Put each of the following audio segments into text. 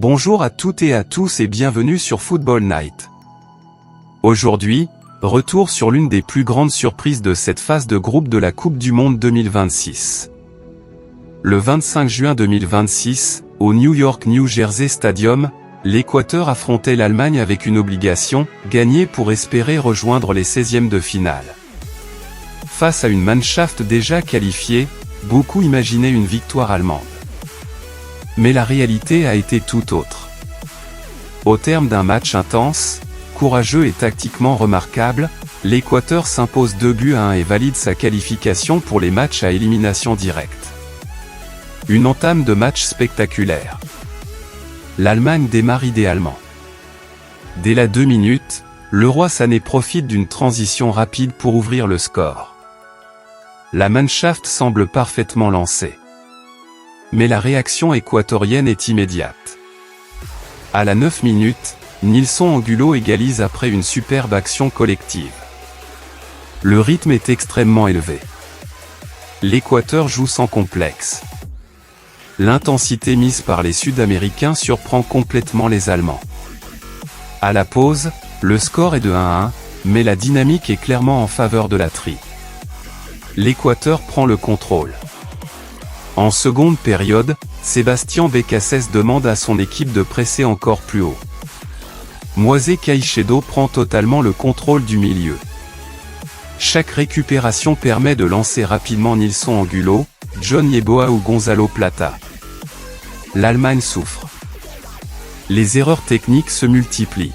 Bonjour à toutes et à tous et bienvenue sur Football Night. Aujourd'hui, retour sur l'une des plus grandes surprises de cette phase de groupe de la Coupe du Monde 2026. Le 25 juin 2026, au New York New Jersey Stadium, l'Équateur affrontait l'Allemagne avec une obligation, gagner pour espérer rejoindre les 16e de finale. Face à une Mannschaft déjà qualifiée, beaucoup imaginaient une victoire allemande. Mais la réalité a été tout autre. Au terme d'un match intense, courageux et tactiquement remarquable, l'Équateur s'impose 2-1 et valide sa qualification pour les matchs à élimination directe. Une entame de match spectaculaire. L'Allemagne démarre idéalement. Dès la 2 minutes, Leroy Sané profite d'une transition rapide pour ouvrir le score. La Mannschaft semble parfaitement lancée. Mais la réaction équatorienne est immédiate. À la 9 minutes, Nilson Angulo égalise après une superbe action collective. Le rythme est extrêmement élevé. L'Équateur joue sans complexe. L'intensité mise par les Sud-Américains surprend complètement les Allemands. À la pause, le score est de 1-1, mais la dynamique est clairement en faveur de la tri. L'Équateur prend le contrôle. En seconde période, Sébastien Bécassès demande à son équipe de presser encore plus haut. Moisés Caicedo prend totalement le contrôle du milieu. Chaque récupération permet de lancer rapidement Nilson Angulo, John Yeboah ou Gonzalo Plata. L'Allemagne souffre. Les erreurs techniques se multiplient.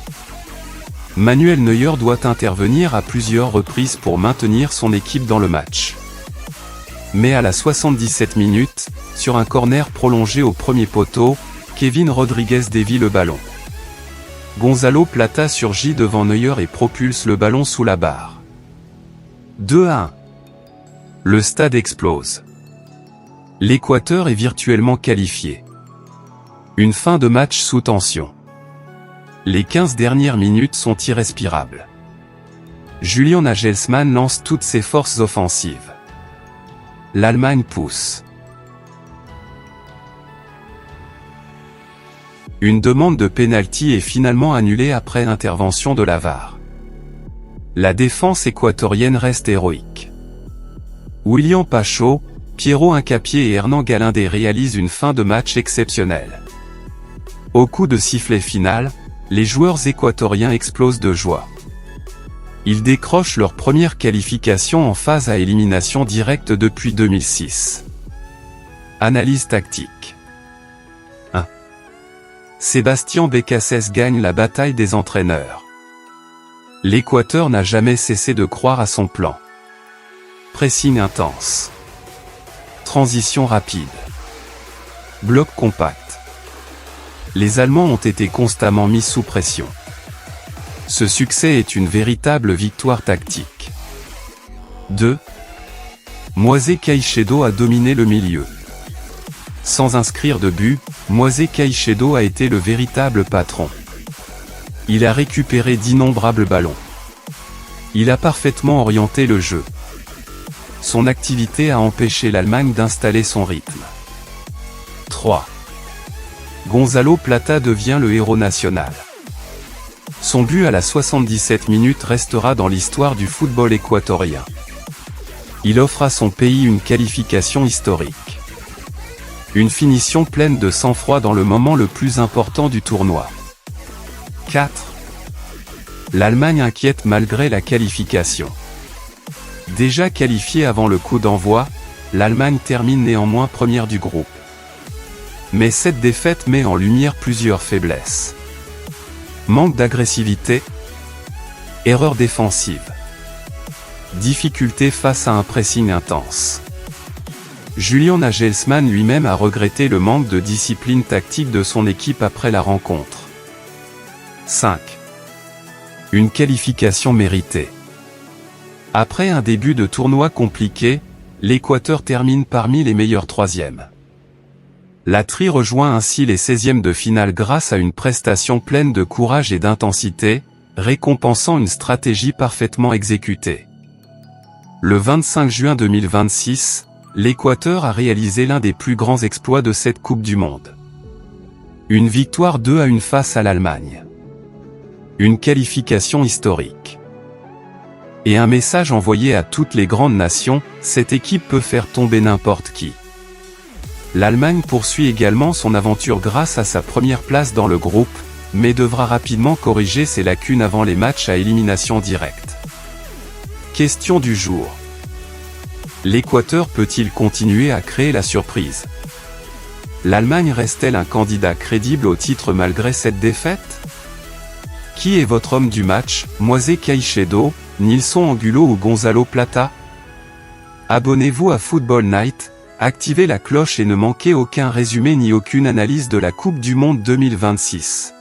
Manuel Neuer doit intervenir à plusieurs reprises pour maintenir son équipe dans le match. Mais à la 77 minutes, sur un corner prolongé au premier poteau, Kevin Rodriguez dévie le ballon. Gonzalo Plata surgit devant Neuer et propulse le ballon sous la barre. 2-1. Le stade explose. L'Équateur est virtuellement qualifié. Une fin de match sous tension. Les 15 dernières minutes sont irrespirables. Julian Nagelsmann lance toutes ses forces offensives. L'Allemagne pousse. Une demande de pénalty est finalement annulée après intervention de la VAR. La défense équatorienne reste héroïque. William Pacho, Piero Hincapié et Hernan Galindé réalisent une fin de match exceptionnelle. Au coup de sifflet final, les joueurs équatoriens explosent de joie. Ils décrochent leur première qualification en phase à élimination directe depuis 2006. Analyse tactique. 1. Sébastien Bécassès gagne la bataille des entraîneurs. L'Équateur n'a jamais cessé de croire à son plan. Pressing intense. Transition rapide. Bloc compact. Les Allemands ont été constamment mis sous pression. Ce succès est une véritable victoire tactique. 2. Moisés Caicedo a dominé le milieu. Sans inscrire de but, Moisés Caicedo a été le véritable patron. Il a récupéré d'innombrables ballons. Il a parfaitement orienté le jeu. Son activité a empêché l'Allemagne d'installer son rythme. 3. Gonzalo Plata devient le héros national. Son but à la 77 minutes restera dans l'histoire du football équatorien. Il offre à son pays une qualification historique. Une finition pleine de sang-froid dans le moment le plus important du tournoi. 4. L'Allemagne inquiète malgré la qualification. Déjà qualifiée avant le coup d'envoi, l'Allemagne termine néanmoins première du groupe. Mais cette défaite met en lumière plusieurs faiblesses. Manque d'agressivité. Erreur défensive. Difficulté face à un pressing intense. Julian Nagelsmann lui-même a regretté le manque de discipline tactique de son équipe après la rencontre. 5. Une qualification méritée. Après un début de tournoi compliqué, l'Équateur termine parmi les meilleurs troisièmes. La tri rejoint ainsi les 16e de finale grâce à une prestation pleine de courage et d'intensité, récompensant une stratégie parfaitement exécutée. Le 25 juin 2026, l'Équateur a réalisé l'un des plus grands exploits de cette Coupe du Monde. Une victoire 2-1 face à l'Allemagne. Une qualification historique. Et un message envoyé à toutes les grandes nations, cette équipe peut faire tomber n'importe qui. L'Allemagne poursuit également son aventure grâce à sa première place dans le groupe, mais devra rapidement corriger ses lacunes avant les matchs à élimination directe. Question du jour. L'Équateur peut-il continuer à créer la surprise? L'Allemagne reste-t-elle un candidat crédible au titre malgré cette défaite? Qui est votre homme du match, Moisés Caicedo, Nilson Angulo ou Gonzalo Plata? Abonnez-vous à Football Night, activez la cloche et ne manquez aucun résumé ni aucune analyse de la Coupe du Monde 2026.